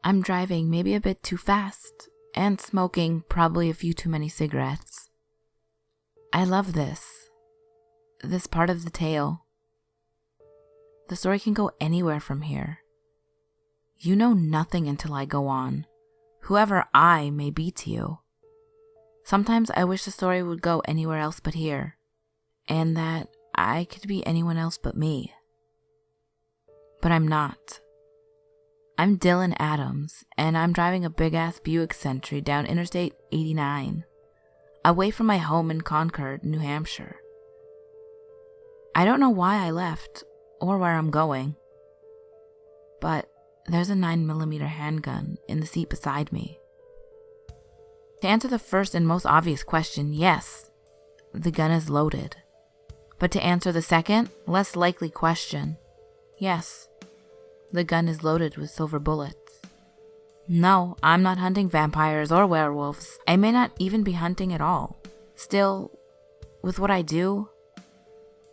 I'm driving maybe a bit too fast and smoking probably a few too many cigarettes. I love this part of the tale. The story can go anywhere from here. You know nothing until I go on, whoever I may be to you. Sometimes I wish the story would go anywhere else but here, and that I could be anyone else but me. But I'm not. I'm Dylan Adams, and I'm driving a big-ass Buick Sentry down Interstate 89, away from my home in Concord, New Hampshire. I don't know why I left, or where I'm going, but there's a 9mm handgun in the seat beside me. To answer the first and most obvious question, yes, the gun is loaded. But to answer the second, less likely question, yes, the gun is loaded with silver bullets. No, I'm not hunting vampires or werewolves. I may not even be hunting at all. Still, with what I do,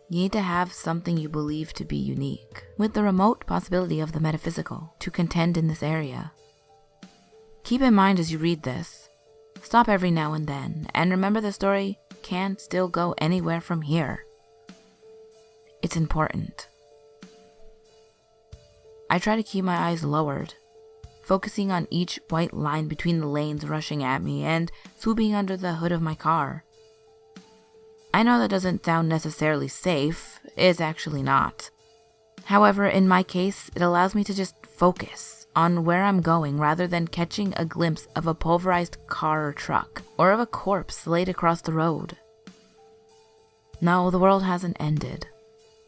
you need to have something you believe to be unique, with the remote possibility of the metaphysical, to contend in this area. Keep in mind as you read this, stop every now and then, and remember the story can still go anywhere from here. It's important. I try to keep my eyes lowered, focusing on each white line between the lanes rushing at me and swooping under the hood of my car. I know that doesn't sound necessarily safe, it's actually not. However, in my case, it allows me to just focus on where I'm going rather than catching a glimpse of a pulverized car or truck, or of a corpse laid across the road. No, the world hasn't ended.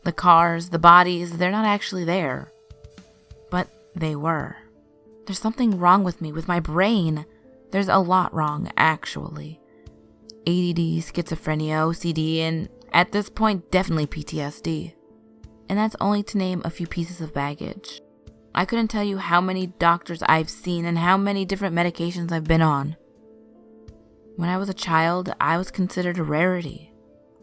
The cars, the bodies, they're not actually there. But they were. There's something wrong with me, with my brain. There's a lot wrong, actually. ADD, schizophrenia, OCD, and at this point, definitely PTSD. And that's only to name a few pieces of baggage. I couldn't tell you how many doctors I've seen and how many different medications I've been on. When I was a child, I was considered a rarity.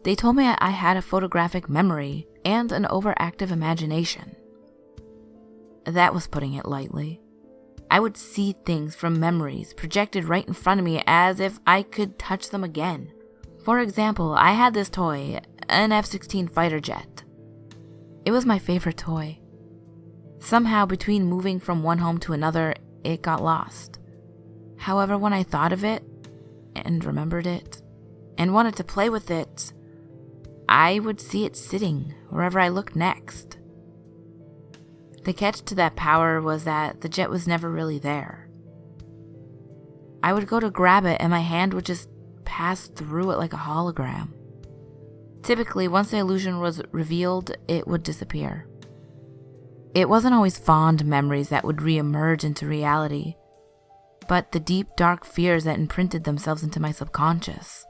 They told me I had a photographic memory and an overactive imagination. That was putting it lightly. I would see things from memories projected right in front of me as if I could touch them again. For example, I had this toy, an F-16 fighter jet. It was my favorite toy. Somehow, between moving from one home to another, it got lost. However, when I thought of it, and remembered it, and wanted to play with it, I would see it sitting wherever I looked next. The catch to that power was that the jet was never really there. I would go to grab it and my hand would just pass through it like a hologram. Typically, once the illusion was revealed, it would disappear. It wasn't always fond memories that would re-emerge into reality, but the deep, dark fears that imprinted themselves into my subconscious.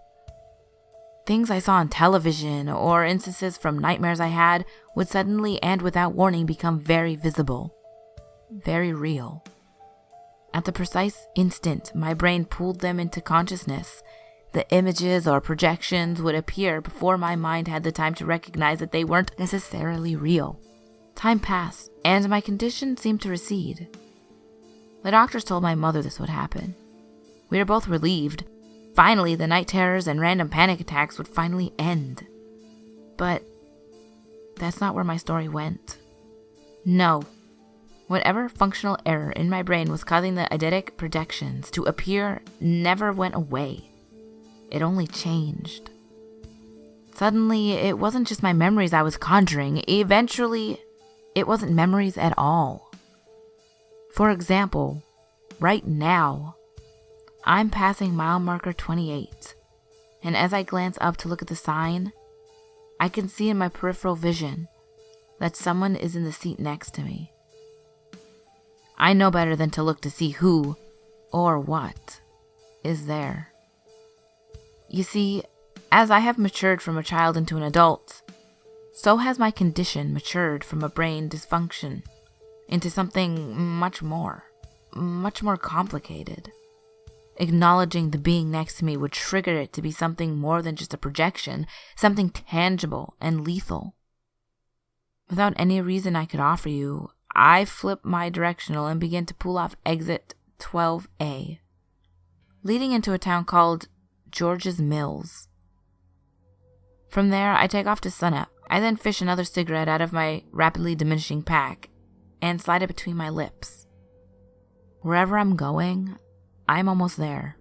Things I saw on television or instances from nightmares I had would suddenly and without warning become very visible, very real. At the precise instant my brain pulled them into consciousness, the images or projections would appear before my mind had the time to recognize that they weren't necessarily real. Time passed, and my condition seemed to recede. The doctors told my mother this would happen. We were both relieved. Finally, the night terrors and random panic attacks would finally end. But that's not where my story went. No. Whatever functional error in my brain was causing the eidetic projections to appear never went away. It only changed. Suddenly, it wasn't just my memories I was conjuring. Eventually, it wasn't memories at all. For example, right now, I'm passing mile marker 28, and as I glance up to look at the sign, I can see in my peripheral vision that someone is in the seat next to me. I know better than to look to see who, or what, is there. You see, as I have matured from a child into an adult, so has my condition matured from a brain dysfunction into something much more complicated. Acknowledging the being next to me would trigger it to be something more than just a projection, something tangible and lethal. Without any reason I could offer you, I flip my directional and begin to pull off exit 12A, leading into a town called George's Mills. From there, I take off to sunup. I then fish another cigarette out of my rapidly diminishing pack and slide it between my lips. Wherever I'm going, I'm almost there.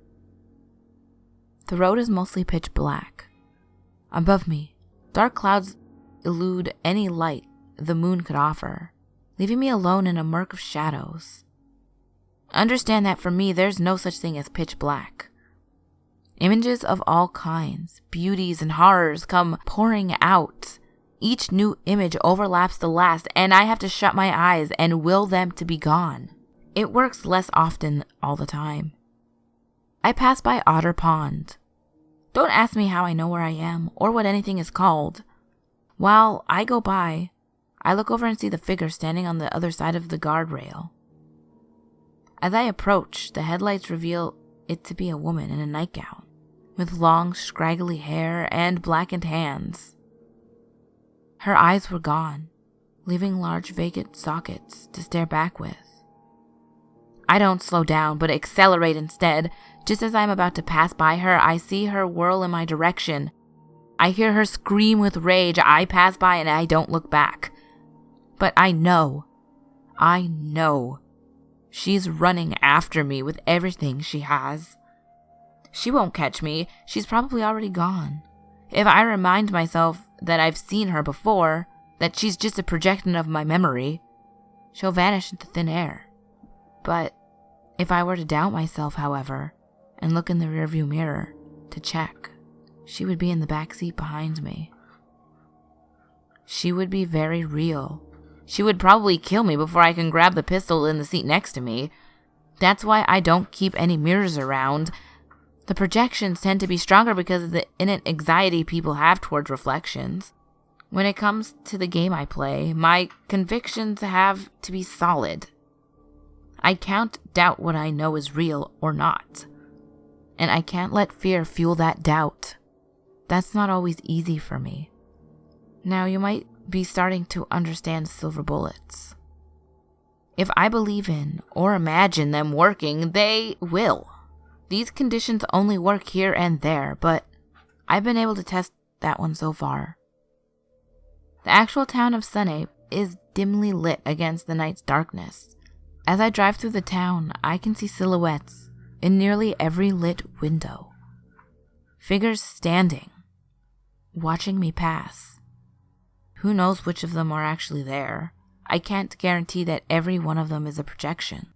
The road is mostly pitch black. Above me, dark clouds elude any light the moon could offer, leaving me alone in a murk of shadows. Understand that for me, there's no such thing as pitch black. Images of all kinds, beauties and horrors come pouring out. Each new image overlaps the last, and I have to shut my eyes and will them to be gone. It works less often all the time. I pass by Otter Pond. Don't ask me how I know where I am or what anything is called. While I go by, I look over and see the figure standing on the other side of the guardrail. As I approach, the headlights reveal it to be a woman in a nightgown, with long, scraggly hair and blackened hands. Her eyes were gone, leaving large vacant sockets to stare back with. I don't slow down, but accelerate instead. Just as I'm about to pass by her, I see her whirl in my direction. I hear her scream with rage. I pass by and I don't look back. But I know, she's running after me with everything she has. She won't catch me. She's probably already gone. If I remind myself that I've seen her before, that she's just a projection of my memory, she'll vanish into thin air. But if I were to doubt myself, however, and look in the rearview mirror to check, she would be in the back seat behind me. She would be very real. She would probably kill me before I can grab the pistol in the seat next to me. That's why I don't keep any mirrors around. The projections tend to be stronger because of the innate anxiety people have towards reflections. When it comes to the game I play, my convictions have to be solid. I can't doubt what I know is real or not. And I can't let fear fuel that doubt. That's not always easy for me. Now you might be starting to understand silver bullets. If I believe in or imagine them working, they will. These conditions only work here and there, but I've been able to test that one so far. The actual town of Sunape is dimly lit against the night's darkness. As I drive through the town, I can see silhouettes in nearly every lit window. Figures standing, watching me pass. Who knows which of them are actually there? I can't guarantee that every one of them is a projection.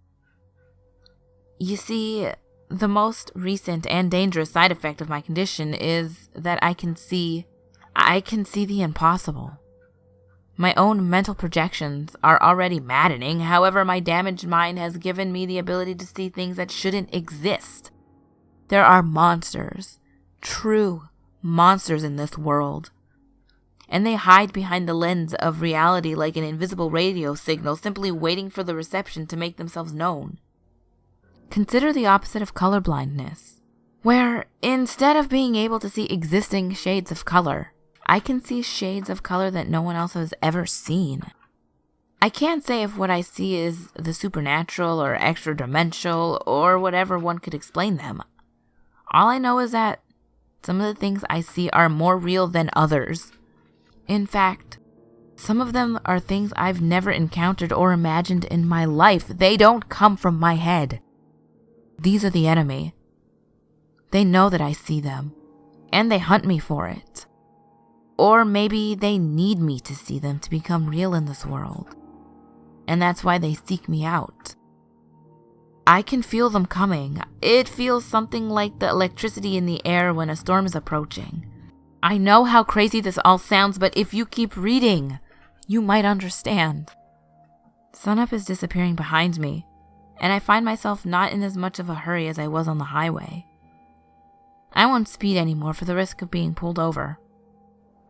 You see, the most recent and dangerous side effect of my condition is that I can see the impossible. My own mental projections are already maddening. However, my damaged mind has given me the ability to see things that shouldn't exist. There are monsters, true monsters in this world. And they hide behind the lens of reality like an invisible radio signal, simply waiting for the reception to make themselves known. Consider the opposite of colorblindness, where instead of being able to see existing shades of color, I can see shades of color that no one else has ever seen. I can't say if what I see is the supernatural or extra-dimensional or whatever one could explain them. All I know is that some of the things I see are more real than others. In fact, some of them are things I've never encountered or imagined in my life. They don't come from my head. These are the enemy. They know that I see them, and they hunt me for it. Or maybe they need me to see them to become real in this world. And that's why they seek me out. I can feel them coming. It feels something like the electricity in the air when a storm is approaching. I know how crazy this all sounds, but if you keep reading, you might understand. Sunup is disappearing behind me, and I find myself not in as much of a hurry as I was on the highway. I won't speed anymore for the risk of being pulled over.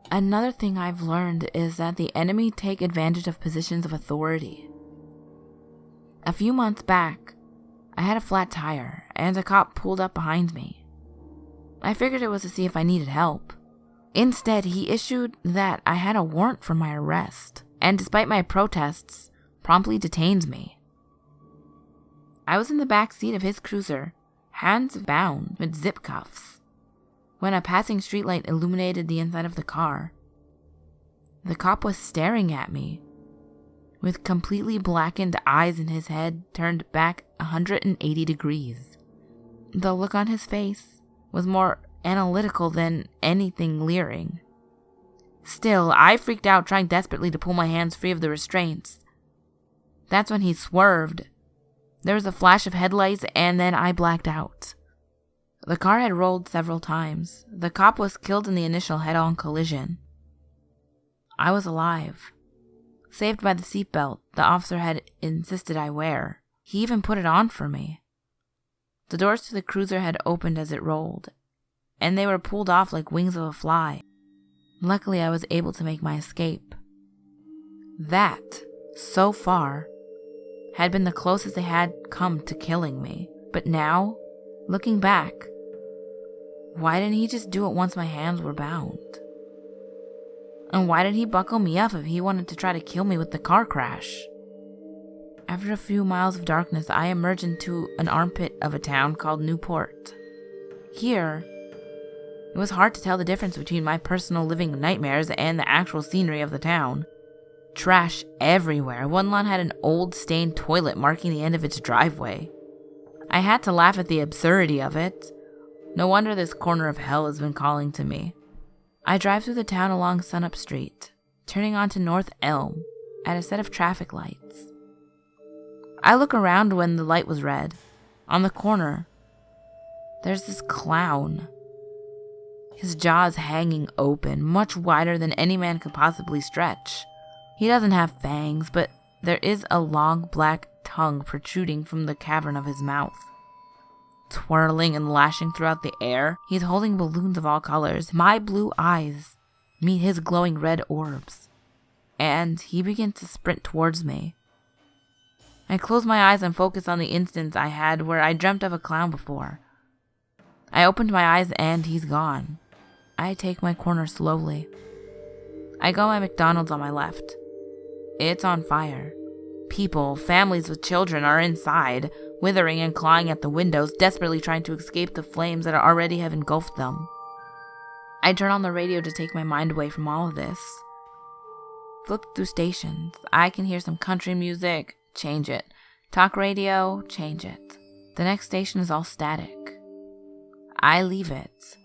Another thing I've learned is that the enemy take advantage of positions of authority. A few months back, I had a flat tire, and a cop pulled up behind me. I figured it was to see if I needed help. Instead, he issued that I had a warrant for my arrest, and despite my protests, promptly detained me. I was in the back seat of his cruiser, hands bound with zip cuffs, when a passing streetlight illuminated the inside of the car. The cop was staring at me, with completely blackened eyes and his head turned back 180 degrees. The look on his face was more analytical than anything leering. Still, I freaked out, trying desperately to pull my hands free of the restraints. That's when he swerved. There was a flash of headlights, and then I blacked out. The car had rolled several times. The cop was killed in the initial head-on collision. I was alive, saved by the seatbelt the officer had insisted I wear. He even put it on for me. The doors to the cruiser had opened as it rolled, and they were pulled off like wings of a fly. Luckily, I was able to make my escape. That, so far, had been the closest they had come to killing me. But now, looking back, why didn't he just do it once my hands were bound? And why did he buckle me up if he wanted to try to kill me with the car crash? After a few miles of darkness, I emerged into an armpit of a town called Newport. Here, it was hard to tell the difference between my personal living nightmares and the actual scenery of the town. Trash everywhere. One lawn had an old stained toilet marking the end of its driveway. I had to laugh at the absurdity of it. No wonder this corner of hell has been calling to me. I drive through the town along Sunup Street, turning onto North Elm at a set of traffic lights. I look around when the light was red. On the corner, there's this clown. His jaws hanging open, much wider than any man could possibly stretch. He doesn't have fangs, but there is a long black tongue protruding from the cavern of his mouth. Twirling and lashing throughout the air, he's holding balloons of all colors. My blue eyes meet his glowing red orbs, and he begins to sprint towards me. I close my eyes and focus on the instance I had where I dreamt of a clown before. I opened my eyes and he's gone. I take my corner slowly. I go my McDonald's on my left. It's on fire. People, families with children, are inside, withering and clawing at the windows, desperately trying to escape the flames that already have engulfed them. I turn on the radio to take my mind away from all of this. Flip through stations. I can hear some country music. Change it. Talk radio. Change it. The next station is all static. I leave it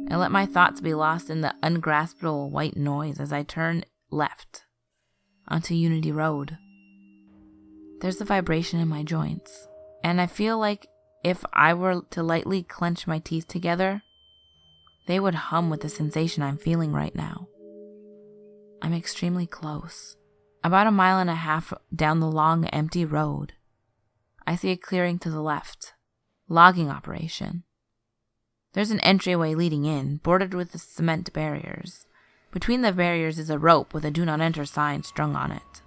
and let my thoughts be lost in the ungraspable white noise as I turn left onto Unity Road. There's a vibration in my joints, and I feel like if I were to lightly clench my teeth together, they would hum with the sensation I'm feeling right now. I'm extremely close. About 1.5 miles down the long, empty road, I see a clearing to the left. Logging operation. There's an entryway leading in, bordered with cement barriers. Between the barriers is a rope with a "Do Not Enter" sign strung on it.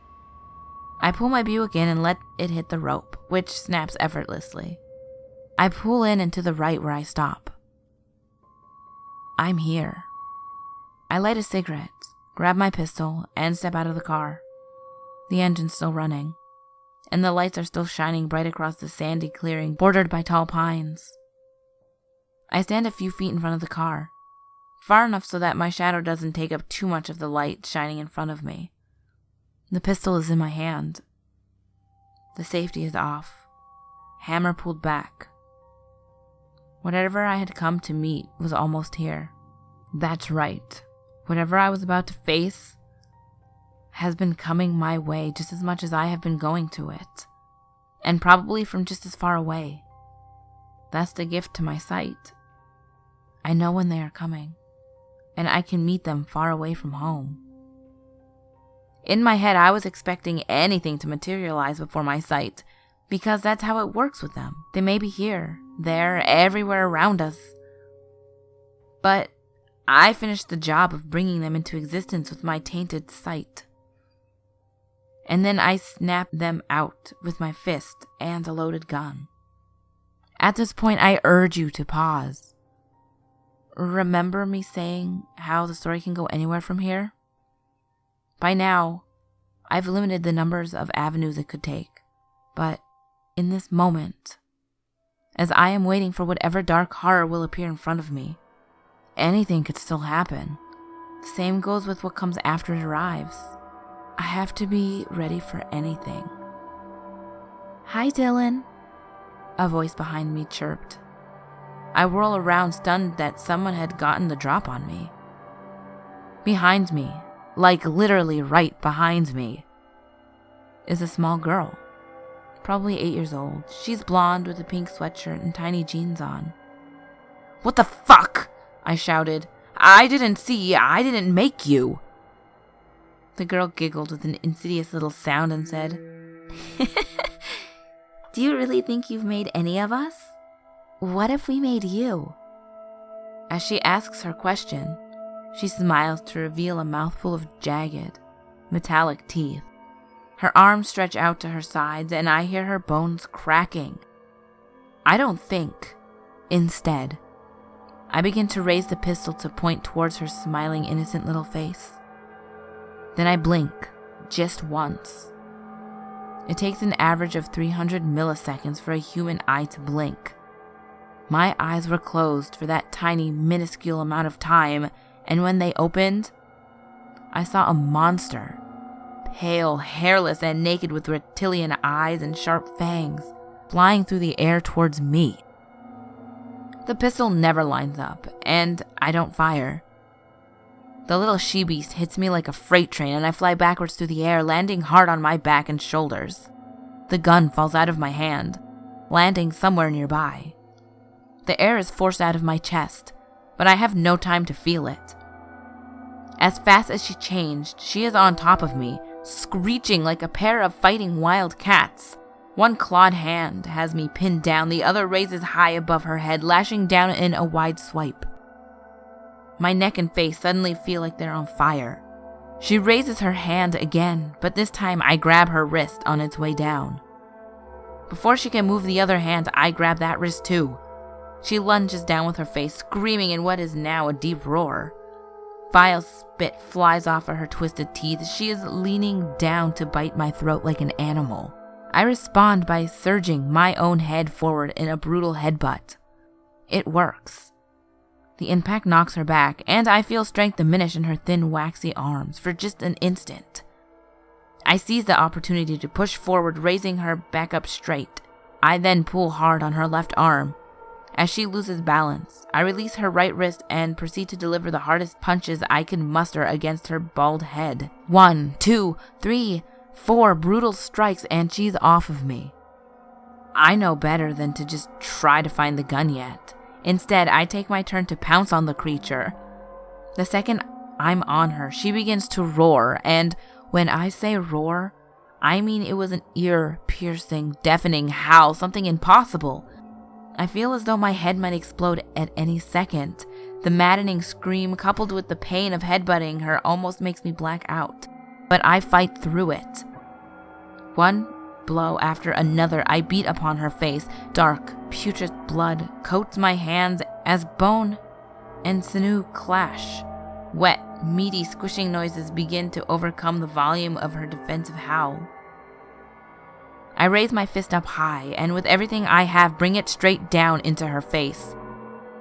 I pull my Buick in and let it hit the rope, which snaps effortlessly. I pull in and to the right where I stop. I'm here. I light a cigarette, grab my pistol, and step out of the car. The engine's still running, and the lights are still shining bright across the sandy clearing bordered by tall pines. I stand a few feet in front of the car, far enough so that my shadow doesn't take up too much of the light shining in front of me. The pistol is in my hand. The safety is off. Hammer pulled back. Whatever I had come to meet was almost here. That's right. Whatever I was about to face has been coming my way just as much as I have been going to it. And probably from just as far away. That's the gift to my sight. I know when they are coming, and I can meet them far away from home. In my head, I was expecting anything to materialize before my sight, because that's how it works with them. They may be here, there, everywhere around us. But I finished the job of bringing them into existence with my tainted sight. And then I snapped them out with my fist and a loaded gun. At this point, I urge you to pause. Remember me saying how the story can go anywhere from here? By now, I've limited the numbers of avenues it could take, but in this moment, as I am waiting for whatever dark horror will appear in front of me, anything could still happen. The same goes with what comes after it arrives. I have to be ready for anything. "Hi, Dylan," a voice behind me chirped. I whirl around, stunned that someone had gotten the drop on me. Behind me, like literally right behind me, is a small girl, probably 8 years old. She's blonde with a pink sweatshirt and tiny jeans on. "What the fuck?" I shouted. I didn't make you." The girl giggled with an insidious little sound and said, "Do you really think you've made any of us? What if we made you?" As she asks her question, she smiles to reveal a mouthful of jagged, metallic teeth. Her arms stretch out to her sides, and I hear her bones cracking. I don't think. Instead, I begin to raise the pistol to point towards her smiling, innocent little face. Then I blink, just once. It takes an average of 300 milliseconds for a human eye to blink. My eyes were closed for that tiny, minuscule amount of time, and when they opened, I saw a monster, pale, hairless, and naked with reptilian eyes and sharp fangs, flying through the air towards me. The pistol never lines up, and I don't fire. The little she-beast hits me like a freight train, and I fly backwards through the air, landing hard on my back and shoulders. The gun falls out of my hand, landing somewhere nearby. The air is forced out of my chest, but I have no time to feel it. As fast as she changed, she is on top of me, screeching like a pair of fighting wild cats. One clawed hand has me pinned down, the other raises high above her head, lashing down in a wide swipe. My neck and face suddenly feel like they're on fire. She raises her hand again, but this time I grab her wrist on its way down. Before she can move the other hand, I grab that wrist too. She lunges down with her face, screaming in what is now a deep roar. Vile spit flies off of her twisted teeth. She is leaning down to bite my throat like an animal. I respond by surging my own head forward in a brutal headbutt. It works. The impact knocks her back, and I feel strength diminish in her thin, waxy arms for just an instant. I seize the opportunity to push forward, raising her back up straight. I then pull hard on her left arm. As she loses balance, I release her right wrist and proceed to deliver the hardest punches I can muster against her bald head. 1, 2, 3, 4 brutal strikes, and she's off of me. I know better than to just try to find the gun yet. Instead, I take my turn to pounce on the creature. The second I'm on her, she begins to roar, and when I say roar, I mean it was an ear-piercing, deafening howl, something impossible. I feel as though my head might explode at any second. The maddening scream, coupled with the pain of headbutting her, almost makes me black out. But I fight through it. One blow after another, I beat upon her face. Dark, putrid blood coats my hands as bone and sinew clash. Wet, meaty, squishing noises begin to overcome the volume of her defensive howl. I raise my fist up high, and with everything I have, bring it straight down into her face.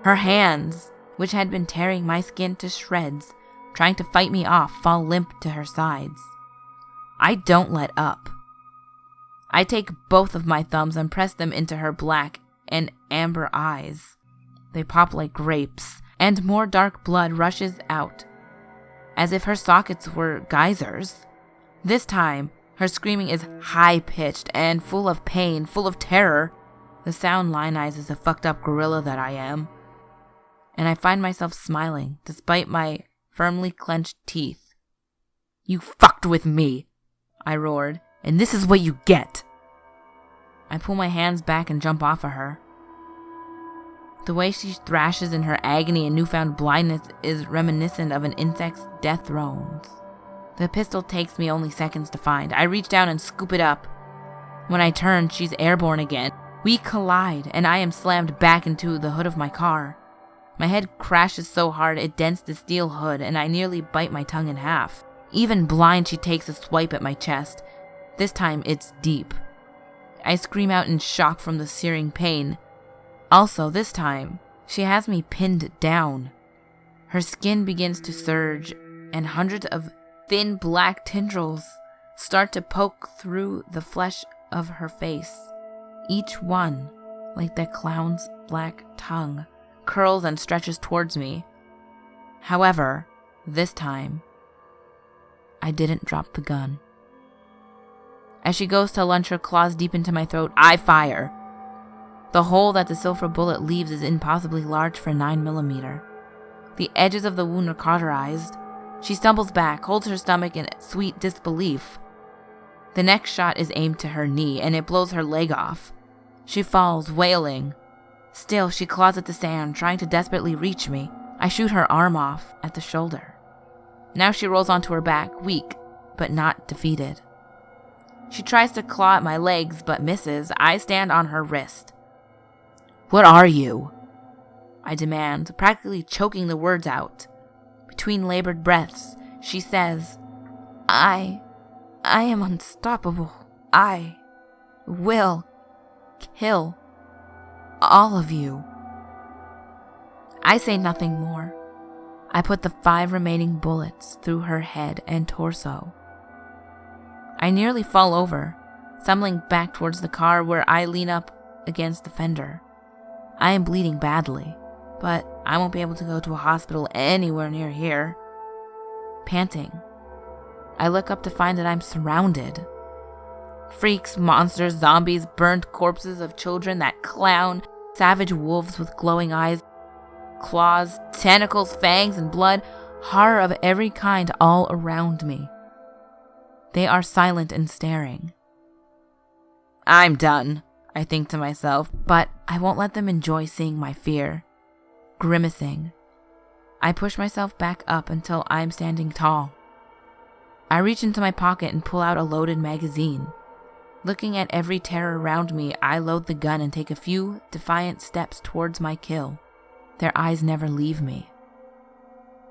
Her hands, which had been tearing my skin to shreds, trying to fight me off, fall limp to her sides. I don't let up. I take both of my thumbs and press them into her black and amber eyes. They pop like grapes, and more dark blood rushes out, as if her sockets were geysers. This time, her screaming is high-pitched and full of pain, full of terror. The sound lionizes the fucked-up gorilla that I am. And I find myself smiling, despite my firmly clenched teeth. "You fucked with me," I roared, "and this is what you get." I pull my hands back and jump off of her. The way she thrashes in her agony and newfound blindness is reminiscent of an insect's death throes. The pistol takes me only seconds to find. I reach down and scoop it up. When I turn, she's airborne again. We collide, and I am slammed back into the hood of my car. My head crashes so hard it dents the steel hood, and I nearly bite my tongue in half. Even blind, she takes a swipe at my chest. This time, it's deep. I scream out in shock from the searing pain. Also, this time, she has me pinned down. Her skin begins to surge, and hundreds of thin black tendrils start to poke through the flesh of her face. Each one, like that clown's black tongue, curls and stretches towards me. However, this time, I didn't drop the gun. As she goes to launch her claws deep into my throat, I fire. The hole that the silver bullet leaves is impossibly large for 9mm. The edges of the wound are cauterized. She stumbles back, holds her stomach in sweet disbelief. The next shot is aimed to her knee, and it blows her leg off. She falls, wailing. Still, she claws at the sand, trying to desperately reach me. I shoot her arm off at the shoulder. Now she rolls onto her back, weak, but not defeated. She tries to claw at my legs, but misses. I stand on her wrist. "What are you?" I demand, practically choking the words out. Between labored breaths, she says, I am unstoppable. I will kill all of you." I say nothing more. I put the 5 remaining bullets through her head and torso. I nearly fall over, stumbling back towards the car where I lean up against the fender. I am bleeding badly, but I won't be able to go to a hospital anywhere near here. Panting, I look up to find that I'm surrounded. Freaks, monsters, zombies, burnt corpses of children, that clown, savage wolves with glowing eyes, claws, tentacles, fangs, and blood, horror of every kind all around me. They are silent and staring. I'm done, I think to myself, but I won't let them enjoy seeing my fear. Grimacing, I push myself back up until I'm standing tall. I reach into my pocket and pull out a loaded magazine. Looking at every terror around me, I load the gun and take a few defiant steps towards my kill. Their eyes never leave me.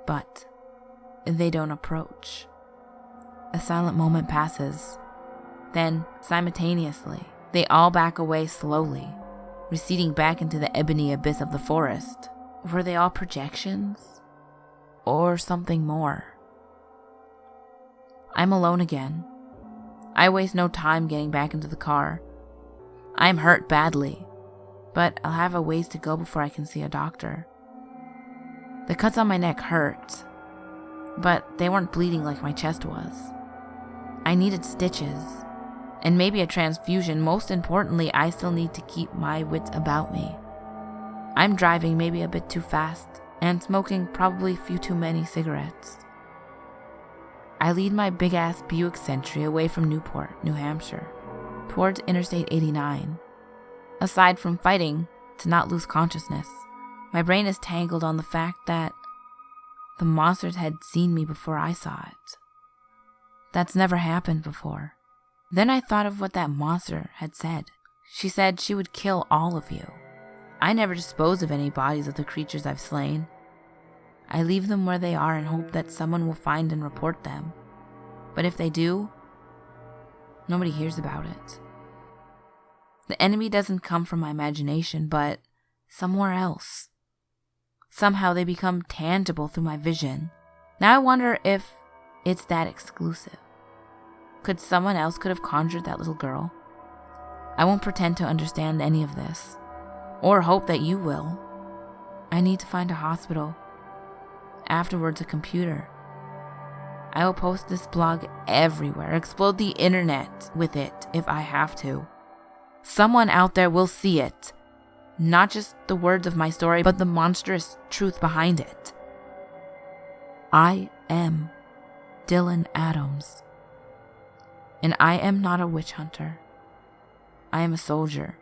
But they don't approach. A silent moment passes. Then, simultaneously, they all back away slowly, receding back into the ebony abyss of the forest. Were they all projections? Or something more? I'm alone again. I waste no time getting back into the car. I'm hurt badly, but I'll have a ways to go before I can see a doctor. The cuts on my neck hurt, but they weren't bleeding like my chest was. I needed stitches, and maybe a transfusion. Most importantly, I still need to keep my wits about me. I'm driving maybe a bit too fast, and smoking probably a few too many cigarettes. I lead my big-ass Buick Sentry away from Newport, New Hampshire, towards Interstate 89. Aside from fighting to not lose consciousness, my brain is tangled on the fact that the monsters had seen me before I saw it. That's never happened before. Then I thought of what that monster had said. She said she would kill all of you. I never dispose of any bodies of the creatures I've slain. I leave them where they are and hope that someone will find and report them. But if they do, nobody hears about it. The enemy doesn't come from my imagination, but somewhere else. Somehow they become tangible through my vision. Now I wonder if it's that exclusive. Could someone else have conjured that little girl? I won't pretend to understand any of this, or hope that you will. I need to find a hospital. Afterwards, a computer. I will post this blog everywhere, explode the internet with it if I have to. Someone out there will see it. Not just the words of my story, but the monstrous truth behind it. I am Dylan Adams. And I am not a witch hunter. I am a soldier.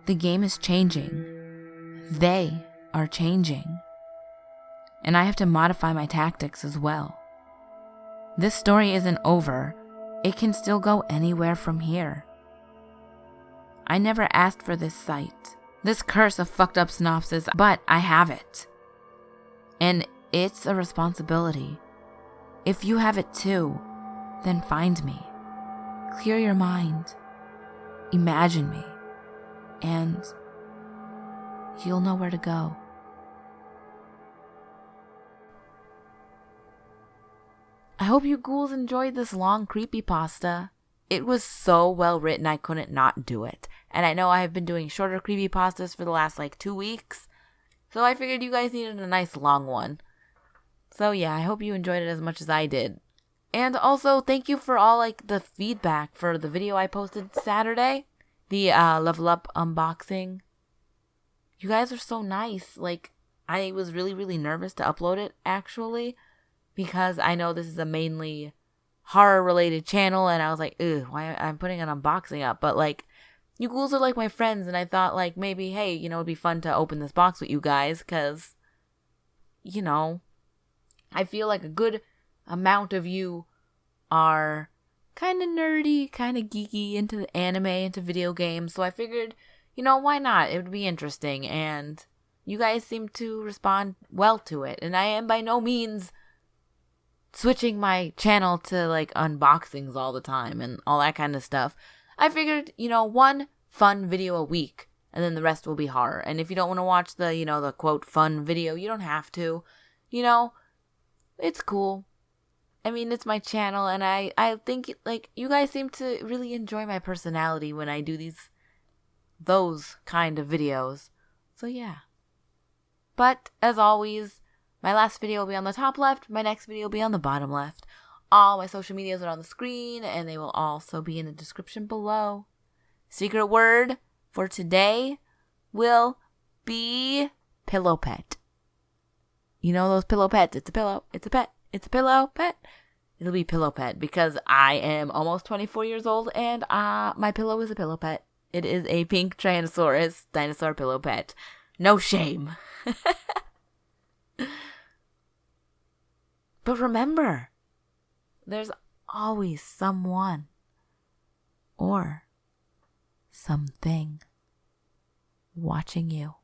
The game is changing. They are changing. And I have to modify my tactics as well. This story isn't over. It can still go anywhere from here. I never asked for this site, this curse of fucked up synopsis, but I have it. And it's a responsibility. If you have it too, then find me. Clear your mind. Imagine me. And you'll know where to go. I hope you ghouls enjoyed this long creepypasta. It was so well written I couldn't not do it. And I know I have been doing shorter creepypastas for the last 2 weeks. So I figured you guys needed a nice long one. So yeah, I hope you enjoyed it as much as I did. And also, thank you for all the feedback for the video I posted Saturday. The Level Up unboxing. You guys are so nice. I was really, really nervous to upload it, actually. Because I know this is a mainly horror-related channel. And I was like, ugh, why I'm putting an unboxing up. But, you ghouls are my friends. And I thought, maybe, hey, it'd be fun to open this box with you guys. Because, I feel like a good amount of you are kind of nerdy, kind of geeky, into anime, into video games. So I figured, why not? It would be interesting. And you guys seem to respond well to it. And I am by no means switching my channel to unboxings all the time and all that kind of stuff. I figured, one fun video a week and then the rest will be horror. And if you don't want to watch the, the quote fun video, you don't have to. It's cool. I mean, it's my channel, and I think, you guys seem to really enjoy my personality when I do those kind of videos. So, yeah. But, as always, my last video will be on the top left, my next video will be on the bottom left. All my social medias are on the screen, and they will also be in the description below. Secret word for today will be pillow pet. You know those pillow pets? It's a pillow. It's a pet. It's a pillow pet. It'll be pillow pet because I am almost 24 years old and my pillow is a pillow pet. It is a pink Tyrannosaurus dinosaur pillow pet. No shame. But remember, there's always someone or something watching you.